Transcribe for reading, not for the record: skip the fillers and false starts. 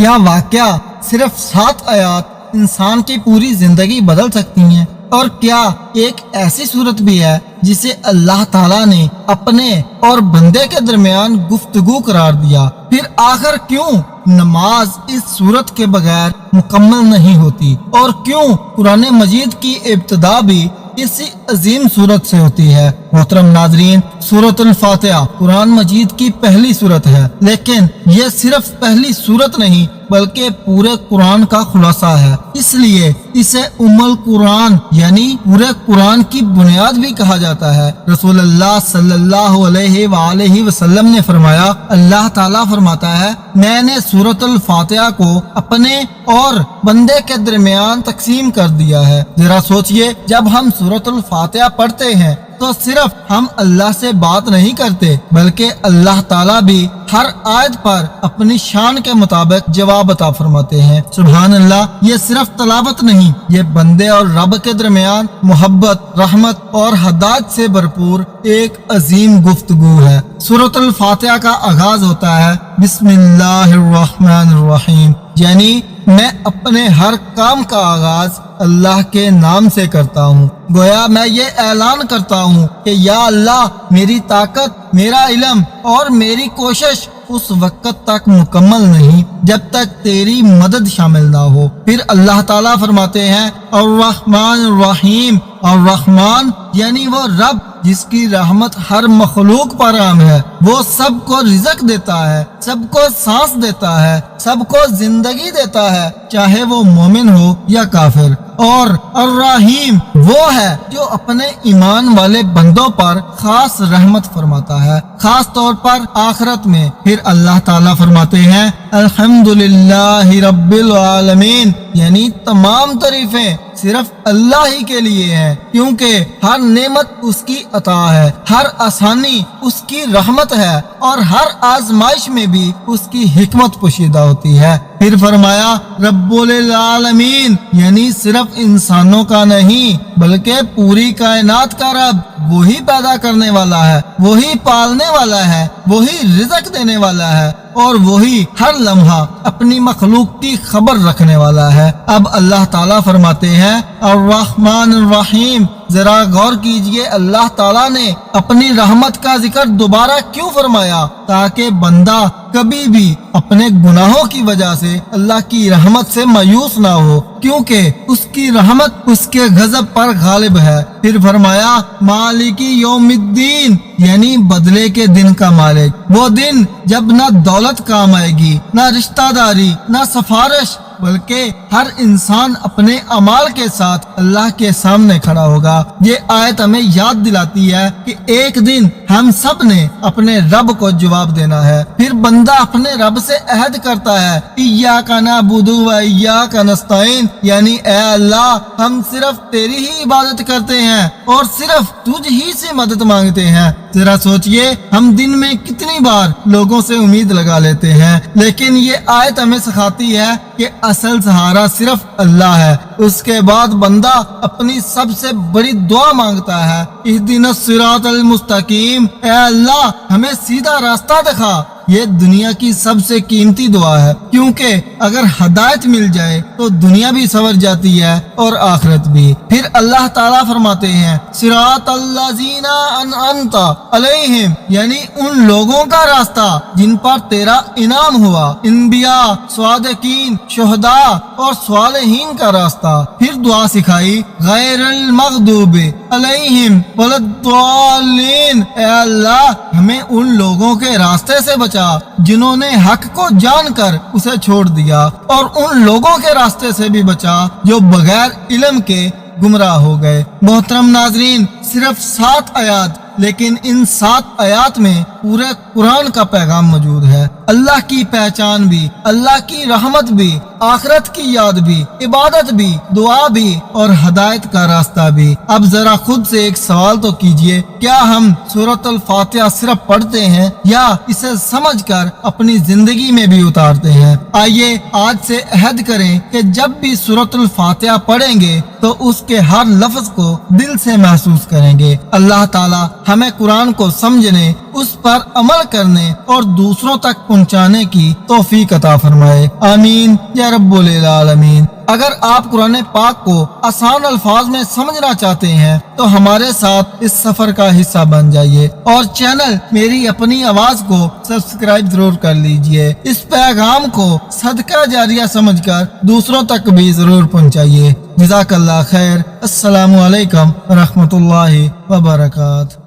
کیا واقعہ صرف 7 آیات انسان کی پوری زندگی بدل سکتی ہیں؟ اور کیا ایک ایسی صورت بھی ہے جسے اللہ تعالیٰ نے اپنے اور بندے کے درمیان گفتگو قرار دیا؟ پھر آخر کیوں نماز اس صورت کے بغیر مکمل نہیں ہوتی؟ اور کیوں قرآن مجید کی ابتدا بھی اسی عظیم صورت سے ہوتی ہے؟ محترم ناظرین، سورۃ الفاتحہ قرآن مجید کی پہلی صورت ہے، لیکن یہ صرف پہلی صورت نہیں بلکہ پورے قرآن کا خلاصہ ہے۔ اس لیے اسے ام القرآن یعنی پورے قرآن کی بنیاد بھی کہا جاتا ہے۔ رسول اللہ صلی اللہ علیہ وآلہ وسلم نے فرمایا، اللہ تعالیٰ فرماتا ہے، میں نے سورۃ الفاتحہ کو اپنے اور بندے کے درمیان تقسیم کر دیا ہے۔ ذرا سوچئے، جب ہم سورۃ الفاتحہ پڑھتے ہیں تو صرف ہم اللہ سے بات نہیں کرتے بلکہ اللہ تعالیٰ بھی ہر آیت پر اپنی شان کے مطابق جواب عطا فرماتے ہیں۔ سبحان اللہ، یہ صرف تلاوت نہیں، یہ بندے اور رب کے درمیان محبت، رحمت اور ہدایت سے بھرپور ایک عظیم گفتگو ہے۔ سورۃ الفاتحہ کا آغاز ہوتا ہے بسم اللہ الرحمن الرحیم، یعنی میں اپنے ہر کام کا آغاز اللہ کے نام سے کرتا ہوں۔ گویا میں یہ اعلان کرتا ہوں کہ یا اللہ، میری طاقت، میرا علم اور میری کوشش اس وقت تک مکمل نہیں جب تک تیری مدد شامل نہ ہو۔ پھر اللہ تعالیٰ فرماتے ہیں الرحمن الرحیم، اور رحمان یعنی وہ رب جس کی رحمت ہر مخلوق پر عام ہے۔ وہ سب کو رزق دیتا ہے، سب کو سانس دیتا ہے، سب کو زندگی دیتا ہے، چاہے وہ مومن ہو یا کافر۔ اور الرحیم وہ ہے جو اپنے ایمان والے بندوں پر خاص رحمت فرماتا ہے، خاص طور پر آخرت میں۔ پھر اللہ تعالیٰ فرماتے ہیں الحمدللہ رب العالمین، یعنی تمام تعریفیں صرف اللہ ہی کے لیے ہیں، کیونکہ ہر نعمت اس کی عطا ہے، ہر آسانی اس کی رحمت ہے، اور ہر آزمائش میں بھی اس کی حکمت پوشیدہ ہوتی ہے۔ پھر فرمایا رب العالمین، یعنی صرف انسانوں کا نہیں بلکہ پوری کائنات کا رب، وہی پیدا کرنے والا ہے، وہی پالنے والا ہے، وہی رزق دینے والا ہے، اور وہی ہر لمحہ اپنی مخلوق کی خبر رکھنے والا ہے۔ اب اللہ تعالیٰ فرماتے ہیں الرحمن الرحیم۔ ذرا غور کیجئے، اللہ تعالیٰ نے اپنی رحمت کا ذکر دوبارہ کیوں فرمایا؟ تاکہ بندہ کبھی بھی اپنے گناہوں کی وجہ سے اللہ کی رحمت سے مایوس نہ ہو، کیونکہ اس کی رحمت اس کے غضب پر غالب ہے۔ پھر فرمایا مالکی یوم الدین، یعنی بدلے کے دن کا مالک، وہ دن جب نہ دولت کام آئے گی، نہ رشتہ داری، نہ سفارش، بلکہ ہر انسان اپنے اعمال کے ساتھ اللہ کے سامنے کھڑا ہوگا۔ یہ آیت ہمیں یاد دلاتی ہے کہ ایک دن ہم سب نے اپنے رب کو جواب دینا ہے۔ پھر بندہ اپنے رب سے عہد کرتا ہے ایاک نعبد و ایاک نستعین، یعنی اے اللہ، ہم صرف تیری ہی عبادت کرتے ہیں اور صرف تجھ ہی سے مدد مانگتے ہیں۔ ذرا سوچئے، ہم دن میں کتنی بار لوگوں سے امید لگا لیتے ہیں، لیکن یہ آیت ہمیں سکھاتی ہے کہ اصل سہارا صرف اللہ ہے۔ اس کے بعد بندہ اپنی سب سے بڑی دعا مانگتا ہے اہدنا الصراط المستقیم، اے اللہ ہمیں سیدھا راستہ دکھا۔ یہ دنیا کی سب سے قیمتی دعا ہے، کیونکہ اگر ہدایت مل جائے تو دنیا بھی سنور جاتی ہے اور آخرت بھی۔ پھر اللہ تعالیٰ فرماتے ہیں صراط الذین انعمت علیہم، یعنی ان لوگوں کا راستہ جن پر تیرا انعام ہوا، انبیاء، صادقین، شہداء اور صالحین کا راستہ۔ پھر دعا سکھائی غیر المغضوب علیہم ولا الضالین، اے اللہ ہمیں ان لوگوں کے راستے سے بچا جنہوں نے حق کو جان کر اسے چھوڑ دیا، اور ان لوگوں کے راستے سے بھی بچا جو بغیر علم کے گمراہ ہو گئے۔ محترم ناظرین، صرف 7 آیات، لیکن ان 7 آیات میں پورے قرآن کا پیغام موجود ہے۔ اللہ کی پہچان بھی، اللہ کی رحمت بھی، آخرت کی یاد بھی، عبادت بھی، دعا بھی اور ہدایت کا راستہ بھی۔ اب ذرا خود سے ایک سوال تو کیجئے، کیا ہم سورۃ الفاتحہ صرف پڑھتے ہیں یا اسے سمجھ کر اپنی زندگی میں بھی اتارتے ہیں؟ آئیے آج سے عہد کریں کہ جب بھی سورۃ الفاتحہ پڑھیں گے تو اس کے ہر لفظ کو دل سے محسوس کریں گے۔ اللہ تعالی ہمیں قرآن کو سمجھنے، اس پر عمل کرنے اور دوسروں تک پہنچانے کی توفیق عطا فرمائے، آمین یا رب العالمین۔ اگر آپ قرآن پاک کو آسان الفاظ میں سمجھنا چاہتے ہیں تو ہمارے ساتھ اس سفر کا حصہ بن جائیے اور چینل میری اپنی آواز کو سبسکرائب ضرور کر لیجئے۔ اس پیغام کو صدقہ جاریہ سمجھ کر دوسروں تک بھی ضرور پہنچائیے۔ جزاک اللہ خیر۔ السلام علیکم ورحمۃ اللہ وبرکاتہ۔